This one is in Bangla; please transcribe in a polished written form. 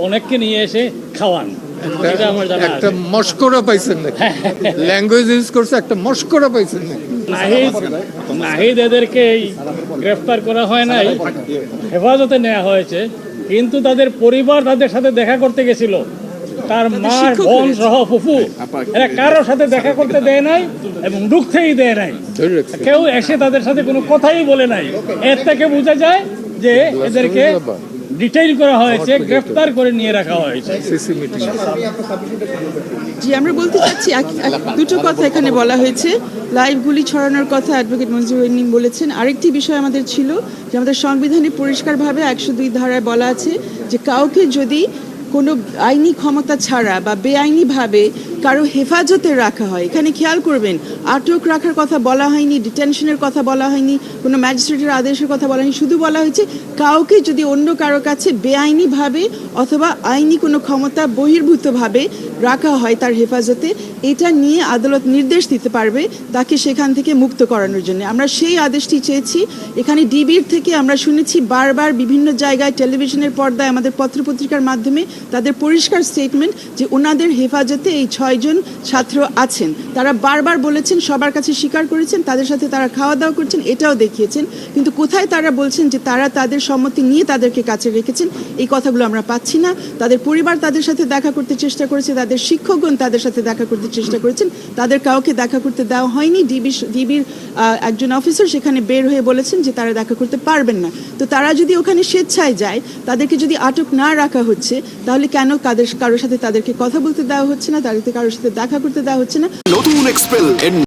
অনেককে নিয়ে এসে খাওয়ান, এটা আমার জানা আছে। একটা মস্করা পাইছেন নাকি? ল্যাঙ্গুয়েজ ইউজ করছে, একটা মস্করা পাইছেন নাকি? নাহিদ এদেরকে গ্রেফতার করা হয় নাই, হেফাজতে নেওয়া হয়েছে, কিন্তু তাদের পরিবার তাদের সাথে দেখা করতে গেছিল। তার মা, বোন সহ ফুফু, এরা কারোর সাথে দেখা করতে দেয় নাই এবং ঢুকতেই দেয় নাই। কেউ এসে তাদের সাথে কোনো কথাই বলে নাই। এর থেকে বোঝা যায় যে এদেরকে ডিটেইল করা হয়েছে, গ্রেফতার করে নিয়ে রাখা হয়েছে। জি, আমরা বলতে চাচ্ছি দুটো কথা এখানে বলা হয়েছে। লাইভ গুলি ছড়ানোর কথা অ্যাডভোকেট মঞ্জুর রহিম বলেছেন। আরেকটি বিষয় আমাদের ছিল যে আমাদের সংবিধানে পরিষ্কারভাবে 102 ধারায় বলা আছে যে কাউকে যদি কোনো আইনি ক্ষমতা ছাড়া বা বেআইনিভাবে কারো হেফাজতে রাখা হয়, এখানে খেয়াল করবেন আটক রাখার কথা বলা হয়নি, ডিটেনশনের কথা বলা হয়নি, কোনো ম্যাজিস্ট্রেটের আদেশের কথা বলা হয়নি, শুধু বলা হয়েছে কাউকে যদি অন্য কারো কাছে বেআইনিভাবে অথবা আইনি কোনো ক্ষমতা বহির্ভূতভাবে রাখা হয় তার হেফাজতে, এটা নিয়ে আদালত নির্দেশ দিতে পারবে তাকে সেখান থেকে মুক্ত করানোর জন্য। আমরা সেই আদেশটি চেয়েছি। এখানে ডিবির থেকে আমরা শুনেছি বারবার বিভিন্ন জায়গায় টেলিভিশনের পর্দায় আমাদের পত্রপত্রিকার মাধ্যমে তাদের পরিষ্কার স্টেটমেন্ট যে ওনাদের হেফাজতে এই 6 জন ছাত্র আছেন। তারা বারবার বলেছেন, সবার কাছে স্বীকার করেছেন, তাদের সাথে তারা খাওয়া দাওয়া করছেন, এটাও দেখিয়েছেন, কিন্তু কোথায় তারা বলছেন যে তারা তাদের সম্মতি নিয়ে তাদেরকে কাছে রেখেছেন, এই কথাগুলো আমরা পাচ্ছি না। তাদের পরিবার তাদের সাথে দেখা করতে চেষ্টা করেছে, তাদের শিক্ষকগণ তাদের সাথে দেখা করতে চেষ্টা করেছেন, তাদের কাউকে দেখা করতে দেওয়া হয়নি। ডিবির একজন অফিসার সেখানে বের হয়ে বলেছেন যে তারা দেখা করতে পারবেন না। তো তারা যদি ওখানে স্বেচ্ছায় যায়, তাদেরকে যদি আটক না রাখা হচ্ছে, তাহলে কেন কারোর সাথে তাদেরকে কথা বলতে দেওয়া হচ্ছে না, তাদেরকে কারোর সাথে দেখা করতে দেওয়া হচ্ছে না? নতুন এক্সপেল